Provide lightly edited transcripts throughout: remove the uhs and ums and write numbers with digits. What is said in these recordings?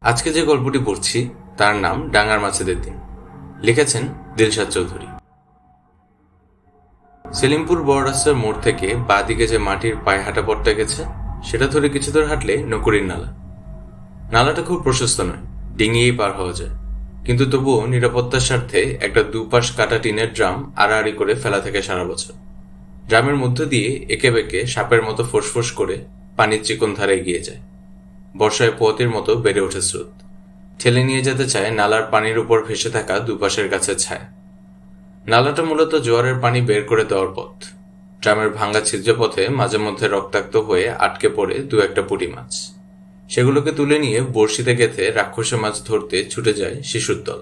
আজকে যে গল্পটি পড়ছি তার নাম ডাঙ্গার মাছেদের দিন। লিখেছেন দিলশাদ চৌধুরী। সেলিমপুর বড় রাস্তার মোড় থেকে বাঁ দিকে যে মাটির পায়ে হাঁটা পথটা গেছে সেটা ধরে কিছু দূর হাঁটলে নকুড়ির নালা। নালাটা খুব প্রশস্ত নয়, ডিঙিয়েই পার হওয়া যায়, কিন্তু তবুও নিরাপত্তার স্বার্থে একটা দুপাশ কাটা টিনের ড্রাম আড়াআড়ি করে ফেলা থাকে সারা বছর। ড্রামের মধ্য দিয়ে একে বেঁকে সাপের মতো ফোঁস করে পানির চিকন ধারে এগিয়ে যায়। বর্ষায় পোয়াতির মতো বেড়ে ওঠে স্রোত, ঠেলে নিয়ে যেতে চায় নালার পানির উপর ভেসে থাকা দুপাশের গাছের ছায়া। নালাটা মূলত জোয়ারের পানি বের করে দেওয়ার পথ। ড্রামের ভাঙ্গা ছিদ্র পথে মাঝে মধ্যে রক্তাক্ত হয়ে আটকে পড়ে দু একটা পুঁটি মাছ। সেগুলোকে তুলে নিয়ে বড়শিতে গেঁথে রাক্ষসে মাছ ধরতে ছুটে যায় শিশুর দল।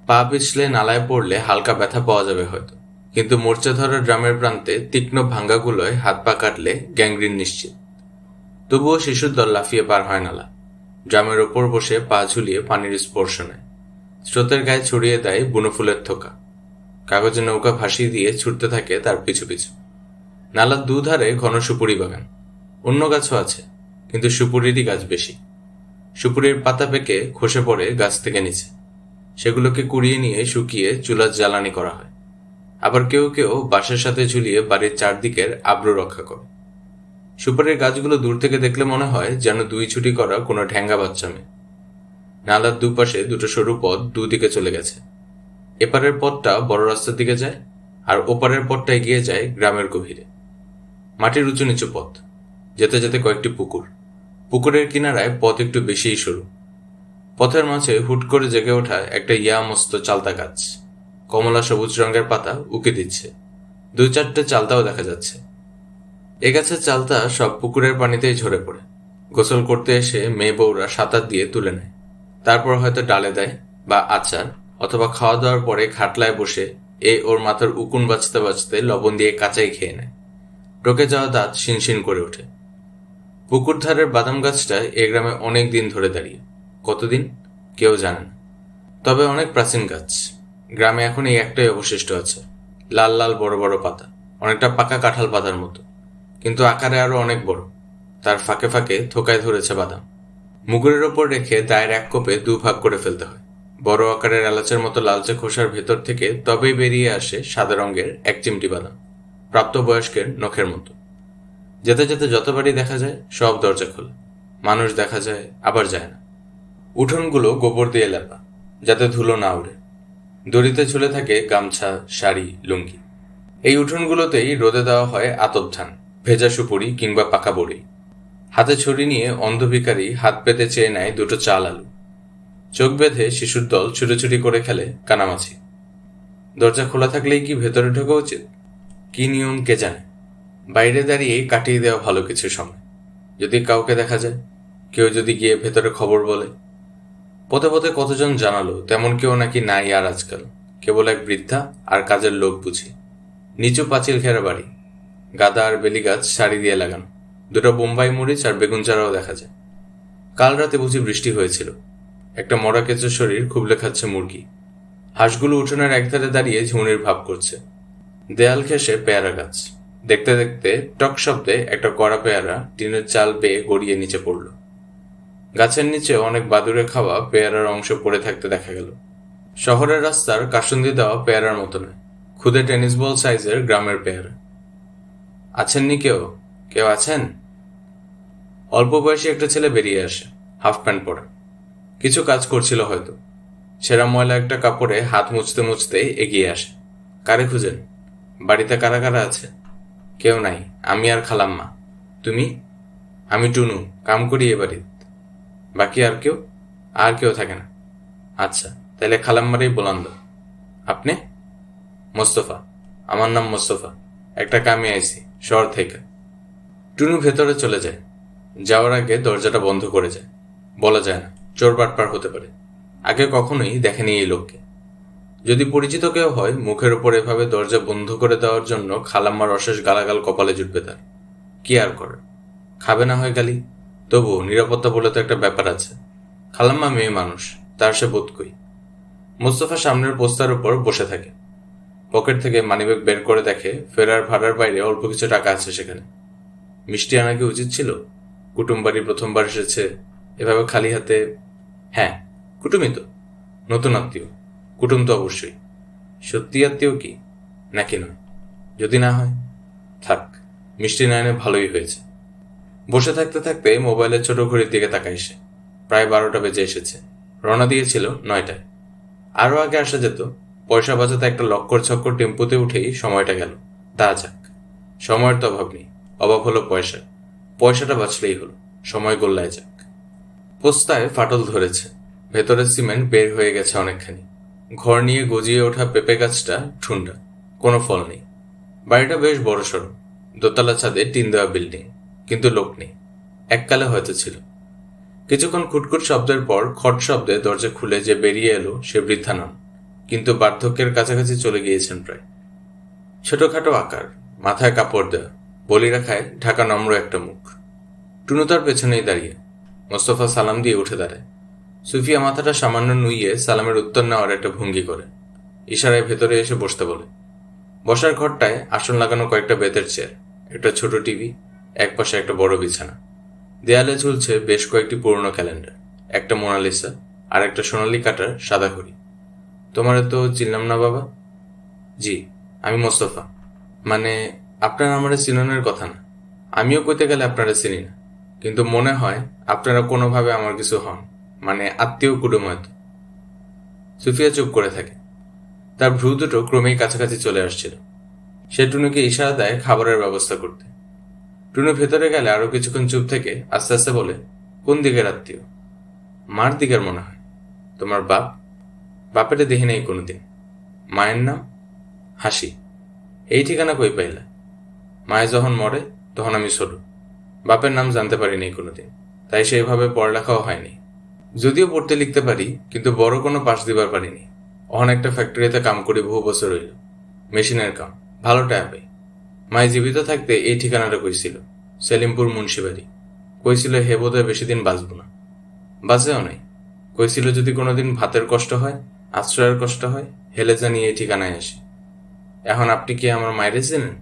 পা পিছলে নালায় পড়লে হালকা ব্যথা পাওয়া যাবে হয়তো, কিন্তু মোর্চা ধরা ড্রামের প্রান্তে তীক্ষ্ণ ভাঙ্গাগুলোয় হাত পা কাটলে গ্যাংগ্রিন নিশ্চিত। তবুও শিশুর দল লাফিয়ে পার হয় নালা। ড্রামের ওপর বসে পা ঝুলিয়ে পানির স্পর্শ নেয়। স্রোতের গায়ে ছড়িয়ে দেয় বুনো ফুলের থোকা। কাগজে নৌকা ভাসিয়ে দিয়ে ছুটতে থাকে তার পিছু পিছু। নালার দুধারে ঘন সুপুরি বাগান। অন্য গাছও আছে, কিন্তু সুপুরিরই গাছ বেশি। সুপুরির পাতা পেকে খসে পড়ে গাছ থেকে নিচে। সেগুলোকে কুড়িয়ে নিয়ে শুকিয়ে চুলার জ্বালানি করা হয়। আবার কেউ কেউ বাঁশের সাথে ঝুলিয়ে বাড়ির চারদিকের আব্রু রক্ষা করে। সুপারির গাছগুলো দূর থেকে দেখলে মনে হয় যেন দুই ছুটি করা কোনো ঢ্যাঙ্গা বাচ্চা মেয়ে। নালার দুপাশে দুটো সরু পথ দুদিকে চলে গেছে। এপারের পথটা বড় রাস্তার দিকে যায়, আর ওপারের পথটা এগিয়ে যায় গ্রামের গভীরে। মাটির উঁচু নিচু পথ, যেতে যেতে কয়েকটি পুকুর। পুকুরের কিনারায় পথ একটু বেশিই সরু। পথের মাঝে হুট করে জেগে ওঠা একটা মস্ত চালতা গাছ। কমলা সবুজ রঙের পাতা উঁকে দিচ্ছে। দুই চারটে চালতাও দেখা যাচ্ছে। এ গাছের চালতা সব পুকুরের পানিতেই ঝরে পড়ে। গোসল করতে এসে মেয়ে বউরা সাঁতার দিয়ে তুলে নেয়। তারপর হয়তো ডালে দেয় বা আচার, অথবা খাওয়া দাওয়ার পরে খাটলায় বসে ওর মাথার উকুন বাঁচতে বাঁচতে লবণ দিয়ে কাঁচাই খেয়ে নেয়। টকে যাওয়া দাঁত শিনশিন করে ওঠে। পুকুর ধারের বাদাম গাছটা এ গ্রামে অনেক দিন ধরে দাঁড়িয়ে। কতদিন কেউ জানে না, তবে অনেক প্রাচীন গাছ। গ্রামে এখন এই একটাই অবশিষ্ট আছে, লাল লাল বড় বড় পাতা, অনেকটা পাকা কাঁঠাল পাতার মতো, কিন্তু আকারে আরো অনেক বড়। তার ফাঁকে ফাঁকে থোকায় ধরেছে বাদাম। মুগুরের ওপর রেখে দায়ের এক কোপে দুভাগ করে ফেলতে হয়। বড় আকারের এলাচের মতো লালচে খোসার ভেতর থেকে তবেই বেরিয়ে আসে সাদা রঙের এক চিমটি বাদাম, প্রাপ্তবয়স্কের নখের মতো। যেতে যেতে যতবারই দেখা যায় সব দরজা খোলা। মানুষ দেখা যায়, আবার যায় না। উঠোনগুলো গোবর দিয়ে লেপা, যাতে ধুলো না উড়ে। দড়িতে ঝুলে থাকে গামছা, শাড়ি, লুঙ্গি। এই উঠোনগুলোতেই রোদে দেওয়া হয় আতপ ধান, ভেজা সুপুরি কিংবা পাকা বড়ি। হাতে ছড়ি নিয়ে অন্ধভিকারী হাত পেতে চেয়ে নেয় দুটো চাল আলু। চোখ বেঁধে শিশুর দল ছুটোছুটি করে খেলে কানামাছি। দরজা খোলা থাকলেই কি ভেতরে ঢোকা উচিত? কি নিয়ম কে জানে। বাইরে দাঁড়িয়ে কাটিয়ে দেওয়া ভালো কিছু সময়। যদি কাউকে দেখা যায়, কেউ যদি গিয়ে ভেতরে খবর বলে। পথে পথে কতজন জানালো, তেমন কেউ নাকি নাই আর আজকাল। কেবল এক বৃদ্ধা আর কাজের লোক বুঝি। নিচু পাঁচিল ঘেরা বাড়ি, গাদা আর বেলি গাছ সারি দিয়ে লাগানো। দুটো বোম্বাই মরিচ আর বেগুন চারাও দেখা যায়। কাল রাতে বুঝি বৃষ্টি হয়েছিল। একটা মরা কেঁচো শরীর খুবলে খাচ্ছে মুরগি। হাঁসগুলো উঠোনের একধারে দাঁড়িয়ে ঝুমনির ভাব করছে। দেয়াল ঘেঁষে পেয়ারা গাছ। দেখতে দেখতে টক শব্দে একটা কড়া পেয়ারা টিনের চাল বেয়ে গড়িয়ে নিচে পড়ল। গাছের নিচে অনেক বাদুড়ে খাওয়া পেয়ারার অংশ পড়ে থাকতে দেখা গেল। শহরের রাস্তার কাসুন্দি দেওয়া পেয়ারার মতো নয়, খুদে টেনিস বল সাইজের গ্রামের পেয়ারা। আছেননি কেউ? কেউ আছেন? অল্প বয়সী একটা ছেলে বেরিয়ে আসে, হাফ প্যান্ট পরা। কিছু কাজ করছিল হয়তো। ছেঁড়া ময়লা একটা কাপড়ে হাত মুছতে মুছতে এগিয়ে আসে। কারে খুঁজেন? বাড়িতে কারা কারা আছে? কেউ নাই, আমি আর খালাম্মা। তুমি? আমি টুনু, কাম করি এ বাড়িতে। বাকি আর কেউ? আর কেউ থাকে না। আচ্ছা, তাহলে খালাম্মারই বলান দাও। আপনি? মোস্তফা। আমার নাম মোস্তফা। একটা কামে আইছি শহর থেকে। টুনু ভেতরে চলে যায়। যাওয়ার আগে দরজাটা বন্ধ করে যায়। বলা যায় না, চোর বাটপার হতে পারে। আগে কখনোই দেখেনি এই লোককে। যদি পরিচিত কেউ হয়, মুখের উপর এভাবে দরজা বন্ধ করে দেওয়ার জন্য খালাম্মার অশেষ গালাগাল কপালে জুটবে তার। কি আর করে, খাবে না হয় গালি, তবুও নিরাপত্তা বলে তো একটা ব্যাপার আছে। খালাম্মা মেয়ে মানুষ, তার সে বোধ কই। মোস্তফা সামনের পোস্তার উপর বসে থাকে। পকেট থেকে মানিব্যাগ বের করে দেখে ফেরার ভাড়ার বাইরে অল্প কিছু টাকা আছে সেখানে। মিষ্টি আনা কি উচিত ছিল? কুটুম বাড়ি প্রথমবার এসেছে, এভাবে খালি হাতে। হ্যাঁ, কুটুমই তো। নতুন আত্মীয়, কুটুম তো অবশ্যই। সত্যি আত্মীয় কি নাকি নয়? যদি না হয় থাক, মিষ্টি না এনে ভালোই হয়েছে। বসে থাকতে থাকতে মোবাইলের ছোট ঘড়ির দিকে তাকাই সে। প্রায় 12টা বেজে এসেছে। রওনা দিয়েছিল 9টায়। আরও আগে আসা যেত। পয়সা বাঁচাতে একটা লক্কর ছক্কর টেম্পুতে উঠেই সময়টা গেল। তা যাক, সময়ের তো অভাব নেই, অভাব হলো পয়সা। পয়সাটা বাঁচলেই হলো, সময় গোল্লায় যাক। পোস্তায় ফাটল ধরেছে, ভেতরের সিমেন্ট বের হয়ে গেছে অনেকখানি। ঘর নিয়ে গজিয়ে ওঠা পেঁপে গাছটা ঠুন্ডা, কোনো ফল নেই। বাড়িটা বেশ বড়সড়, দোতলা ছাদে টিন দেওয়া বিল্ডিং, কিন্তু লোক নেই। এককালে হয়তো ছিল। কিছুক্ষণ খুটখুট শব্দের পর খট শব্দে দরজা খুলে যে বেরিয়ে এলো সে বৃদ্ধা নন, কিন্তু বার্ধক্যের কাছাকাছি চলে গিয়েছেন প্রায়। ছোটখাটো আকার, মাথায় কাপড় দেওয়া, বলিরেখায় ঢাকা নম্র একটা মুখ। টুনু তার পেছনেই দাঁড়িয়ে। মোস্তফা সালাম দিয়ে উঠে দাঁড়ায়। সুফিয়া মাথাটা সামান্য নুইয়ে সালামের উত্তর নেওয়ার একটা ভঙ্গি করে। ইশারায় ভেতরে এসে বসতে বলে। বসার ঘরটায় আসন লাগানো কয়েকটা বেতের চেয়ার, একটা ছোট টিভি, একপাশে একটা বড় বিছানা। দেয়ালে ঝুলছে বেশ কয়েকটি পুরনো ক্যালেন্ডার, একটা মোনালিসা আর একটা সোনালি কাটার সাদা ঘড়ি। তোমার তো চিনলাম না বাবা। জি, আমি মোস্তফা। মানে, আপনার আমারে চিননের কথা না। আমিও কইতে গেলে আপনারা চিনি না, কিন্তু মনে হয় আপনারা কোনোভাবে আমার কিছু হন, মানে আত্মীয় কুটুম হয়তো। সুফিয়া চুপ করে থাকে। তার ভ্রু দুটো ক্রমেই কাছাকাছি চলে আসছিল। সে টুনুকে ইশারা দেয় খাবারের ব্যবস্থা করতে। টুনু ভেতরে গেলে আরো কিছুক্ষণ চুপ থেকে আস্তে আস্তে বলে, কোন দিকের আত্মীয়? মার দিকের মনে হয়। তোমার বাপ? বাপেটা দেখি নেই কোনোদিন। মায়ের নাম? হাসি। এই ঠিকানা কই পাইলা? মায়ে যখন মরে তখন আমি ছোট, বাপের নাম জানতে পারিনি কোনোদিন, তাই সেইভাবে পড়ালেখাও হয়নি। যদিও পড়তে লিখতে পারি, কিন্তু বড় কোনো পাশ দিবার পারিনি। অহন একটা ফ্যাক্টরিতে কাম করি বহু বছর হইল, মেশিনের কাম, ভালো টাকা পাই। মায়ে জীবিত থাকতে এই ঠিকানাটা কইছিল, সেলিমপুর মুন্সিবাড়ি। কইছিল হে বোধহয় বেশি দিন বাঁচব না। বাঁচেও নাই। কইছিল যদি কোনোদিন ভাতের কষ্ট হয়, আশ্রয়ের কষ্ট হয়, হেলে জানিয়ে এই ঠিকানায় আসি। এখন আপনি কি আমার মায়েরে চেনেন?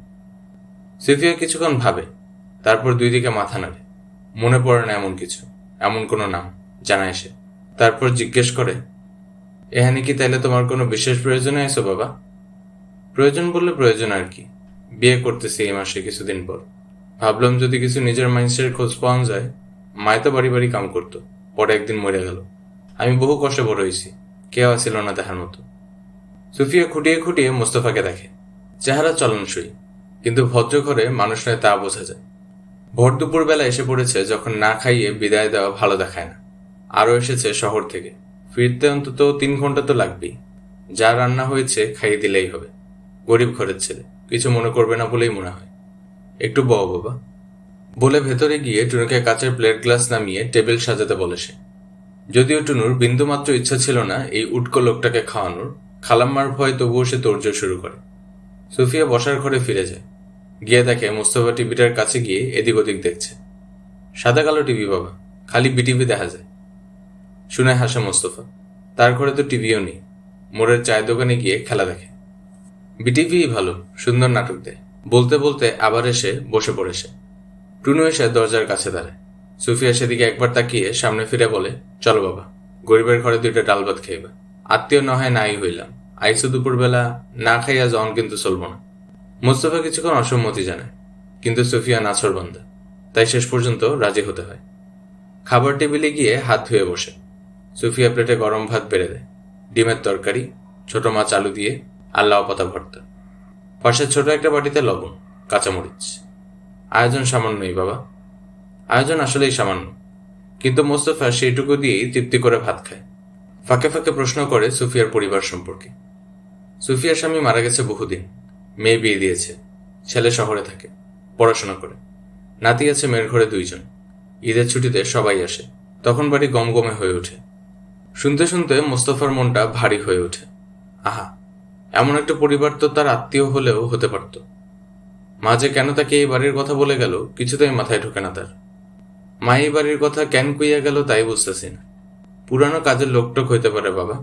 সুফিয়া কিছুক্ষণ ভাবে, তারপর দুই দিকে মাথা নাড়ে। মনে পড়ে না এমন কিছু, এমন কোনো নাম জানায় সে। তারপর জিজ্ঞেস করে, এখানে কি তাইলে তোমার কোনো বিশেষ প্রয়োজনে আইছো বাবা? প্রয়োজন বললে প্রয়োজন আর কি, বিয়ে করতেছি এই মাসে কিছুদিন পর। ভাবলাম যদি কিছু নিজের মানুষের খোঁজ পাওয়া যায়। মায় তো বাড়ি বাড়ি কাম করতো, পরে একদিন মরে গেল। আমি বহু কষ্টে বড় হয়েছি, কেউ আসিল না দেখার মতো। সুফিয়া খুঁটিয়ে খুঁটিয়ে মোস্তফাকে দেখে। চেহারা চলনসই, কিন্তু ভদ্র ঘরে মানুষ নয় তা বোঝা যায়। ভর দুপুর বেলা এসে পড়েছে যখন না খাইয়ে বিদায় দেওয়া ভালো দেখায় না। আরও এসেছে শহর থেকে, ফিরতে অন্তত 3 ঘন্টা তো লাগবেই। যা রান্না হয়েছে খাইয়ে দিলেই হবে। গরিব ঘরের ছেলে, কিছু মনে করবে না বলেই মনে হয়। একটু বও বাবা বলে ভেতরে গিয়ে টুনুকে কাচের প্লেট গ্লাস নামিয়ে টেবিল সাজাতে বলে সে। যদিও টুনুর বিন্দুমাত্র ইচ্ছা ছিল না এই উটকো লোকটাকে খাওয়ানোর, খালাম্মার ভয় তবুও সে তোড়জোড় শুরু করে। সুফিয়া বসার ঘরে ফিরে যায়। গিয়ে দেখে মোস্তফা টিভিটার কাছে গিয়ে এদিক ওদিক দেখছে। সাদা কালো টিভি বাবা, খালি বিটিভি দেখা যায়। শুনে হাসে মোস্তফা। তার ঘরে তো টিভিও নেই, মোড়ের চায়ের দোকানে গিয়ে খেলা দেখে। বিটিভিই ভালো, সুন্দর নাটক দেয়। বলতে বলতে আবার এসে বসে পড়ে সে। টুনু এসে দরজার কাছে দাঁড়ায়। সুফিয়া সেদিকে একবার তাকিয়ে সামনে ফিরে বলে, চলো বাবা, গরিবের ঘরে 2টা ডাল ভাত খাইবা। আত্মীয় না হয় নাই হইলাম, আইসো দুপুরবেলা, না খাইয়া জন কিন্তু চলব না। মোস্তফা কিছুক্ষণ অসম্মতি জানায়, কিন্তু সুফিয়া নাছরবান্দা, তাই শেষ পর্যন্ত রাজি হতে হয়। খাবার টেবিলে গিয়ে হাত ধুয়ে বসে। সুফিয়া প্লেটে গরম ভাত বেড়ে দেয়, ডিমের তরকারি, ছোট মাছ আলু দিয়ে আর লাউ পাতা ভর্তা। পাশে ছোট একটা বাটিতে লবণ, কাঁচামরিচ। আয়োজন সামান্যই বাবা। আয়োজন আসলেই সামান্য, কিন্তু মোস্তফা সেইটুকু দিয়েই তৃপ্তি করে ভাত খায়। ফাঁকে ফাঁকে প্রশ্ন করে সুফিয়ার পরিবার সম্পর্কে। সুফিয়ার স্বামী মারা গেছে বহুদিন, মেয়ে বিয়ে দিয়েছে, ছেলে শহরে থাকে, পড়াশোনা করে। নাতি আছে মেয়ের ঘরে 2 জন। ঈদের ছুটিতে সবাই আসে, তখন বাড়ি গমগমে হয়ে ওঠে। শুনতে শুনতে মোস্তফার মনটা ভারী হয়ে ওঠে। আহা, এমন একটা পরিবার তো তার আত্মীয় হলেও হতে পারত। মা যে কেন তাকে এই বাড়ির কথা বলে গেল কিছুতেই মাথায় ঢোকে না তার। মা এই বাড়ির কথা কেন কইয়া গেল তাই বুঝতেছি না। পুরানো কাজের লোকটোক হইতে পারে বাবা।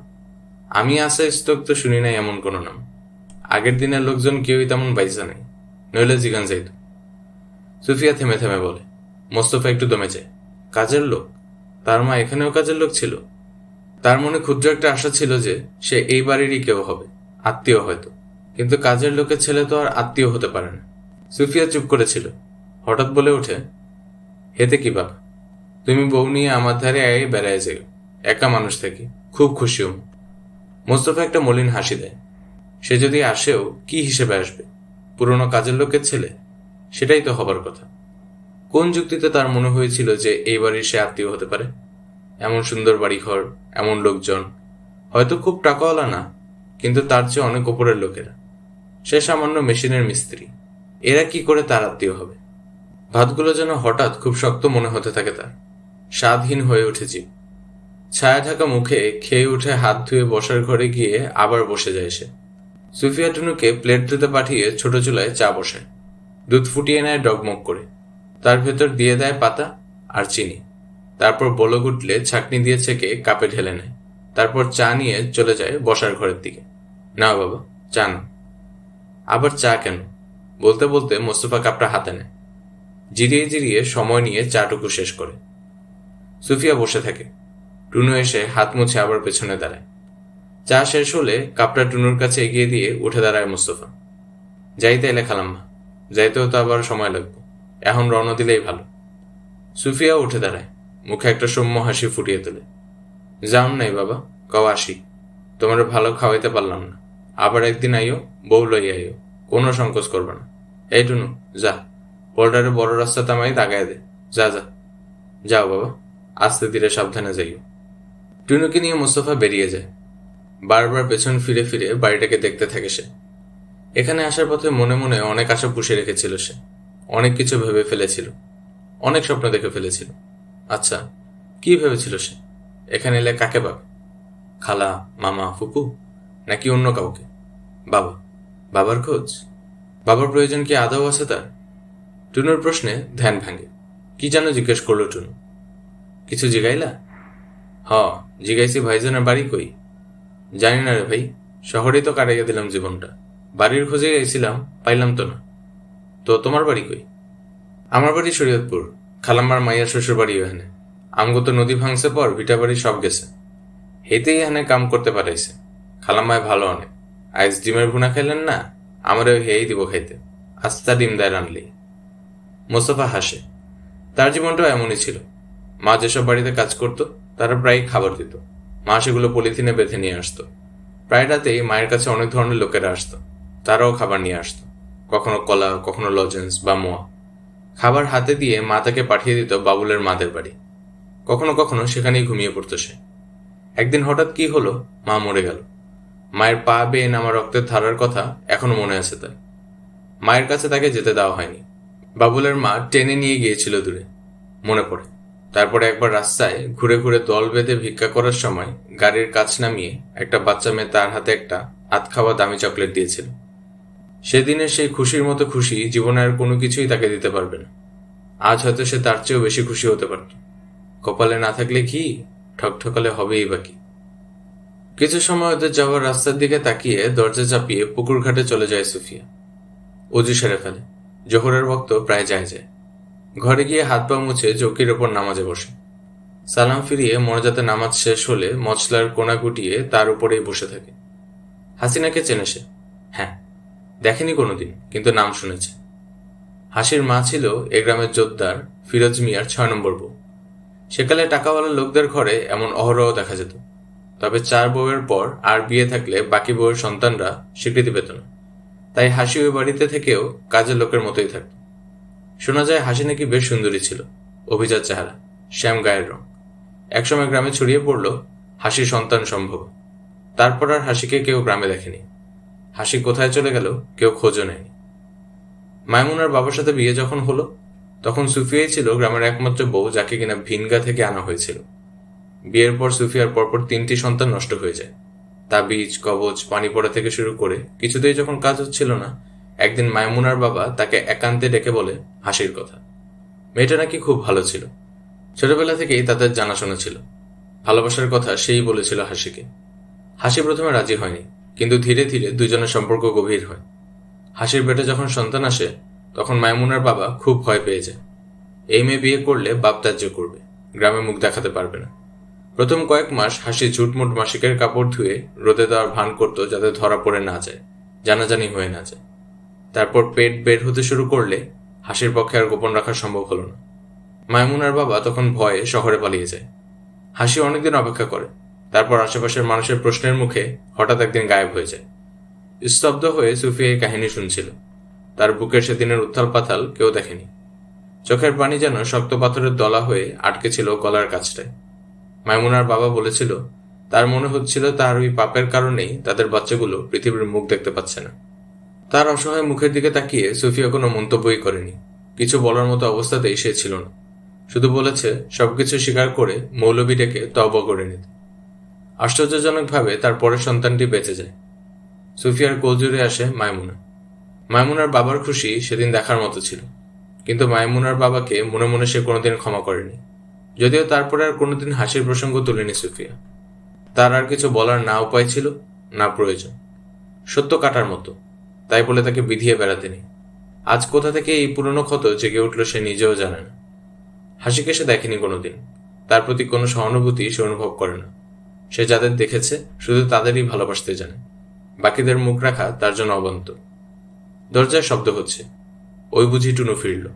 আমি আসা স্তক তো শুনি নাই এমন কোনো নাম। আগের দিনের লোকজন কেউই তেমন বাইসা নেই, নইলে জিগান যাইত। সুফিয়া থেমে থেমে বলে। মোস্তফা একটু দমে যায়। কাজের লোক? তার মা এখানেও কাজের লোক ছিল? তার মনে ক্ষুদ্র একটা আশা ছিল যে সে এই বাড়িরই কেউ হবে, আত্মীয় হয়তো। কিন্তু কাজের লোকের ছেলে তো আর আত্মীয় হতে পারে না। সুফিয়া চুপ করেছিল। হঠাৎ বলে ওঠে, হেতে কি বাবা, তুমি বউ নিয়ে আমার ধারে আয়ে বেড়ায় যেও, একা মানুষ থাকি, খুব খুশি হম। মোস্তফা একটা মলিন হাসি দেয়। সে যদি আসেও কি হিসেবে আসবে? পুরনো কাজের লোকের ছেলে, সেটাই তো হবার কথা। কোন যুক্তিতে তার মনে হয়েছিল যে এই বাড়ির সে আত্মীয় হতে পারে? এমন সুন্দর বাড়িঘর, এমন লোকজন, হয়তো খুব টাকাওয়ালা না, কিন্তু তার চেয়ে অনেক ওপরের লোকেরা। সে সামান্য মেশিনের মিস্ত্রি, এরা কি করে তার আত্মীয় হবে? ভাতগুলো যেন হঠাৎ খুব শক্ত মনে হতে থাকে তার। স্বাদহীন হয়ে উঠে জীব। ছায়া ঢাকা মুখে খেয়ে উঠে হাত ধুয়ে বসার ঘরে গিয়ে আবার বসে যায় সে। সুফিয়া টুনুকে প্লেট ধুতে পাঠিয়ে ছোট চুলায় চা বসায়। দুধ ফুটিয়ে নেয় ডগমগ করে। তার ভেতর দিয়ে দেয় পাতা আর চিনি। তারপর বলক উঠলে ছাঁকনি দিয়ে ছেঁকে কাপে ঢেলে নেয়। তারপর চা নিয়ে চলে যায় বসার ঘরের দিকে। না বাবা, চা না। আবার চা কেন? বলতে বলতে মোস্তফা কাপটা হাতে নেয়। জিরিয়ে জিরিয়ে সময় নিয়ে চাটুকু শেষ করে। সুফিয়া বসে থাকে। টুনু এসে হাত মুছে আবার পেছনে দাঁড়ায়। চা শেষ হলে কাপটা টুনুর কাছে এগিয়ে দিয়ে উঠে দাঁড়ায় মোস্তফা। যাইতে এলে খালাম্মা, যাইতেও তো আবার সময় লাগবে, এখন রওনা দিলেই ভালো। সুফিয়া উঠে দাঁড়ায়, মুখে একটা সৌম্য হাসি ফুটিয়ে তোলে। যাও নাই বাবা, কও আসি। তোমার ভালো খাওয়াইতে পারলাম না, আবার একদিন আইও, বউ লই আইও, কোনো সংকোচ করবে না। এই টুনু, যা, পোল্টারে বড় রাস্তা তামাই দাগায় দে। যা যা, যাও বাবা, আস্তে ধীরে সাবধানে যাইও। টুনুকে নিয়ে মোস্তফা বেরিয়ে যায়। বারবার পেছন ফিরে ফিরে বাড়িটাকে দেখতে থাকে সে। এখানে আসার পথে মনে মনে অনেক আশা পুষে রেখেছিল সে। অনেক কিছু ভেবে ফেলেছিল, অনেক স্বপ্ন দেখে ফেলেছিল। আচ্ছা, কি ভেবেছিল সে? এখানে এলে কাকে পাবে? খালা, মামা, ফুপু, নাকি অন্য কাউকে? বাবা, বাবার খোঁজ? বাবার প্রয়োজন কি আদৌ আছে তার? টুনুর প্রশ্নে ধ্যান ভাঙে। কি যেন জিজ্ঞেস করলো টুনু। কিছু জিগাইলা? হ, জিগাইছি ভাইজানের বাড়ি কই। জানি না রে ভাই, শহরেই তো কাটাইয়া দিলাম জীবনটা। বাড়ির খোঁজে গেছিলাম, পাইলাম তো না। তো তোমার বাড়ি কই? আমার বাড়ি শরীয়তপুর, খালাম্মার মাইয়ার শ্বশুর বাড়ি ওখানে। আমগো তো নদী ভাঙছে পর ভিটা বাড়ি সব গেছে। হেতেই এখানে কাম করতে পারাইছে। খালাম্মায় ভালো অনেক। আইস ডিমের ভুনা খাইলেন না, আমারও হেই দিব খাইতে। আস্তা ডিম দেয় রানলি। মোস্তফা হাসে। তার জীবনটাও এমনই ছিল। মা যেসব বাড়িতে কাজ করত তারা প্রায় খাবার দিত। মা সেগুলো পলিথিনে বেঁধে নিয়ে আসতো। প্রায় রাতেই মায়ের কাছে অনেক ধরনের লোকেরা আসতো। তারাও খাবার নিয়ে আসতো, কখনো কলা, কখনো লজেন্স বা মোয়া। খাবার হাতে দিয়ে মা তাকে পাঠিয়ে দিত বাবুলের মাদের বাড়ি। কখনো কখনো সেখানেই ঘুমিয়ে পড়তো সে। একদিন হঠাৎ কি হলো, মা মরে গেল। মায়ের পা বেয়ে নামা রক্তের ধারার কথা এখনো মনে আছে তার। মায়ের কাছে তাকে যেতে দেওয়া হয়নি। বাবুলের মা টেনে নিয়ে গিয়েছিল দূরে, মনে পড়ে। তারপরে একবার রাস্তায় ঘুরে ঘুরে দল বেঁধে ভিক্ষা করার সময় গাড়ির কাছ নামিয়ে একটা বাচ্চা মেয়ে তার হাতে একটা আধ খাওয়া দামি চকলেট দিয়েছিল। সেদিনের সেই খুশির মতো খুশি জীবনে আর কোনো কিছুই তাকে দিতে পারবে না। আজ হয়তো সে তার চেয়েও বেশি খুশি হতে পারত। কপালে না থাকলে কি, ঠকঠকালে হবেই বাকি। কিছু সময় ওদের যাওয়ার রাস্তার দিকে তাকিয়ে দরজা চাপিয়ে পুকুর ঘাটে চলে যায় সুফিয়া। অজু সেরে ফেলে। জোহরের বক্ত প্রায় যায়। ঘরে গিয়ে হাত পা মুছে চৌকির ওপর নামাজে বসে। সালাম ফিরিয়ে মরজাতে নামাজ শেষ হলে মশলার কোনা গুটিয়ে তার উপরেই বসে থাকে। হাসিনাকে চেনে সে। হ্যাঁ, দেখেনি কোনোদিন, কিন্তু নাম শুনেছে। হাসির মা ছিল এ গ্রামের জোদ্দার ফিরোজ মিয়ার 6 নম্বর বউ। সেকালে টাকাওয়ালা লোকদের ঘরে এমন অহরহ দেখা যেত। তবে 4 বউয়ের পর আর বিয়ে থাকলে বাকি বউয়ের সন্তানরা স্বীকৃতি পেত না। তাই হাসি ওই বাড়িতে থেকেও কাজের লোকের মতোই থাকত। শোনা যায় হাসি নাকি বেশ সুন্দরী ছিল, অভিজাত চেহারা, শ্যাম গায়ের রং। একসময় গ্রামে ছড়িয়ে পড়ল হাসির সন্তান সম্ভব। তারপর আর হাসিকে কেউ গ্রামে দেখেনি। হাসি কোথায় চলে গেল কেউ খোঁজও নেয়নি। মাইমুনার বাবার সাথে বিয়ে যখন হলো তখন সুফিয়াই ছিল গ্রামের একমাত্র বউ যাকে কিনা ভিনগা থেকে আনা হয়েছিল। বিয়ের পর সুফিয়ার পরপর 3টি সন্তান নষ্ট হয়ে যায়। তাবিজ, কবচ, পানি পড়া থেকে শুরু করে কিছুতেই যখন কাজ হচ্ছিল না, একদিন মাইমুনার বাবা তাকে একান্তে ডেকে বলে হাসির কথা। মেয়েটা নাকি খুব ভালো ছিল। ছোটবেলা থেকেই তাদের জানাশোনা ছিল। ভালোবাসার কথা সেই বলেছিল হাসিকে। হাসি প্রথমে রাজি হয়নি, কিন্তু ধীরে ধীরে দুজনের সম্পর্ক গভীর হয়। হাসির পেটে যখন সন্তান আসে তখন মাইমুনার বাবা খুব ভয় পেয়ে যায়। এই মেয়ে বিয়ে করলে বাপ ত্যায্য করবে, গ্রামে মুখ দেখাতে পারবে না। প্রথম কয়েক মাস হাসি ঝুটমুট মাসিকের কাপড় ধুয়ে রোদে দেওয়ার ভান করতো যাতে ধরা পড়ে না যায়, জানাজানি হয়ে না যায়। তারপর পেট বের হতে শুরু করলে হাসির পক্ষে আর গোপন রাখা সম্ভব হলো না। মাইমুনার বাবা তখন ভয়ে শহরে পালিয়ে যায়। হাসি অনেকদিন অপেক্ষা করে, তারপর আশেপাশের মানুষের প্রশ্নের মুখে হঠাৎ একদিন গায়েব হয়ে যায়। স্তব্ধ হয়ে সুফিয়া এই কাহিনী শুনছিল। তার বুকের সেদিনের উত্থাল পাতাল কেউ দেখেনি। চোখের পানি যেন শক্ত পাথরের দলা হয়ে আটকে ছিল গলার কাছটায়। মাইমুনার বাবা বলেছিল, তার মনে হচ্ছিল তার ওই পাপের কারণেই তাদের বাচ্চাগুলো পৃথিবীর মুখ দেখতে পাচ্ছে না। তার অসহায় মুখের দিকে তাকিয়ে সুফিয়া কোনো মন্তব্যই করেনি। কিছু বলার মতো অবস্থাতেই সে ছিল না। শুধু বলেছে সবকিছু স্বীকার করে মৌলবি ডেকে তওবা করে নিতে। আশ্চর্যজনকভাবে তার পরের সন্তানটি বেঁচে যায়। সুফিয়ার কোলজুড়ে আসে মাইমুনা। মাইমুনার বাবার খুশি সেদিন দেখার মতো ছিল, কিন্তু মাইমুনার বাবাকে মনে মনে সে কোনোদিন ক্ষমা করেনি। যদিও তারপরে আর কোনোদিন হাসির প্রসঙ্গ তুলেনি সুফিয়া। তার আর কিছু বলার না উপায় ছিল, না প্রয়োজন। সত্য কাটার মতো, তাই বলে তাকে বিধিয়ে বেড়াতে নেই। আজ কোথা থেকে এই পুরনো ক্ষত জেগে উঠল সে নিজেও জানে না। হাসিকে সে দেখেনি কোনোদিন, তার প্রতি কোনো সহানুভূতি সে অনুভব করে না। সে যাদের দেখেছে শুধু তাদেরই ভালোবাসতে জানে, বাকিদের মুখ রাখা তার জন্য অবান্তর। দরজায় শব্দ হচ্ছে। ওই বুঝি টুনু ফিরল।